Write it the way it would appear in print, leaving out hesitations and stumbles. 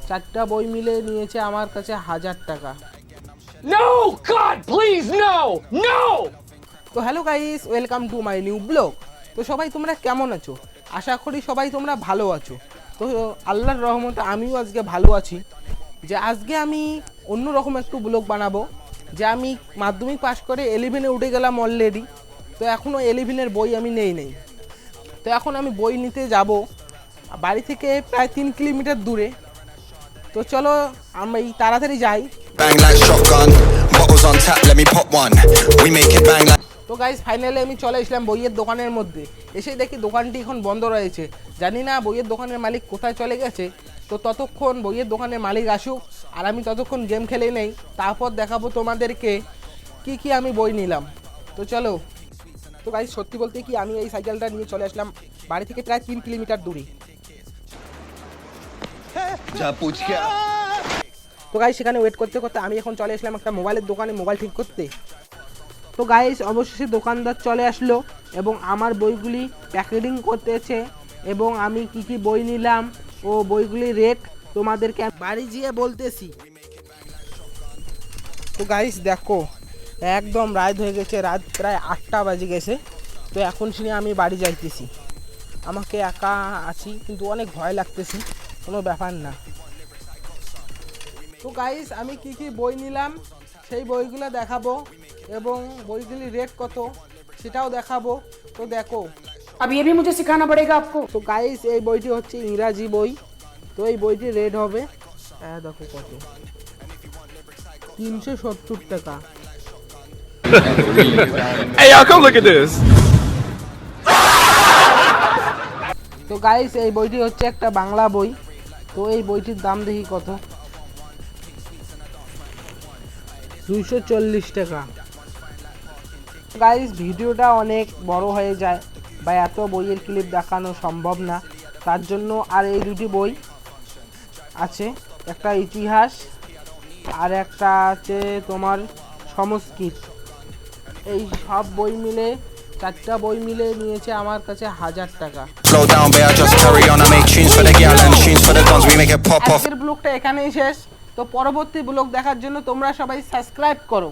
চারটা বই মিলে নিয়েছে আমার কাছে 1000 টাকা। No, God, please, no, no! তো hello guys, welcome to my new blog. তো সবাই তোমরা কেমন আছো? আশা করি সবাই তোমরা ভালো আছো। তো আল্লাহর রহমতে আমিও আজকে ভালো আছি। যে আজকে আমি অন্যরকম একটু ব্লগ বানাবো। যে আমি মাধ্যমিক পাশ করে 11-এ উঠে গেলাম অলরেডি। তো এখনও 11-এর বই আমি নেই। তো এখন আমি বই নিতে যাব বাড়ি থেকে প্রায় 3 কিলোমিটার দূরে। তো চলো আমি তাড়াতাড়ি যাই। Bang like shotgun, bottles on tap, let me pop one. We make it bang like. তো গাইস ফাইনালি আমি চলে এসলাম বইয়ের দোকানের মধ্যে। এসে দেখি দোকানটি এখন বন্ধ রয়েছে। জানি না বইয়ের দোকানের মালিক কোথায় চলে গেছে। তো ততক্ষণ বইয়ের দোকানের মালিক আসুক আর আমি ততক্ষণ গেম খেলে নেই। তারপর দেখাবো তোমাদেরকে কি আমি বই নিলাম। তো চলো। তো গাইস সত্যি বলতে কি আমি এই সাইকেলটা নিয়ে চলে আসলাম বাড়ি থেকে প্রায় 3 কিলোমিটার দূরে। जा पूछ क्या তো গাইস সেখানে ওয়েট করতে করতে আমি এখন চলে আসলাম একটা মোবাইলের দোকানে মোবাইল ঠিক করতে। তো গাইস অবশেষে দোকানদার চলে আসলো এবং আমার বইগুলি প্যাকেটিং করতেছে এবং আমি কি বই নিলাম ও বইগুলির রেট তোমাদেরকে বাড়ি গিয়ে বলতেছি। তো গাইস দেখো একদম রাত হয়ে গেছে, রাত প্রায় 8টা বাজে গেছে। তো এখন শুনে আমি বাড়ি যাইতেছি। আমাকে একা আছি কিন্তু অনেক ভয় লাগতেছে, কোনো ব্যাপার না। তো গাইস আমি কি বই নিলাম সেই বইগুলো দেখাবো এবং বইগুলির রেট কত সেটাও দেখাবো। তো দেখো अब ये भी मुझे सिखाना पड़ेगा आपको। তো গাইস এই বইটি হচ্ছে ইংরাজি বই। তো এই বইটির রেট হবে দেখো কত, 370 টাকা। Hey y'all, come look at this. তো গাইস এই বইটি হচ্ছে একটা বাংলা বই। তো এই বইটির দাম দেখি কত, 240 টাকা। গাইস ভিডিওটা অনেক বড় হয়ে যায় বা এত বইয়ের ক্লিপ দেখানো সম্ভব না, তার জন্য আর এই দুটি বই আছে, একটা ইতিহাস আর একটা আছে তোমার সংস্কৃত। এই সব বই মিলে চারটা বই মিলে নিয়েছে আমার কাছে 1000 টাকা। Slow down, babe, just carry on. I make tunes for the gal and tunes for the guns. We make it pop off. আজকের ব্লগটা এখানেই শেষ। তো পরবর্তী ব্লগ দেখার জন্য তোমরা সবাই সাবস্ক্রাইব করো।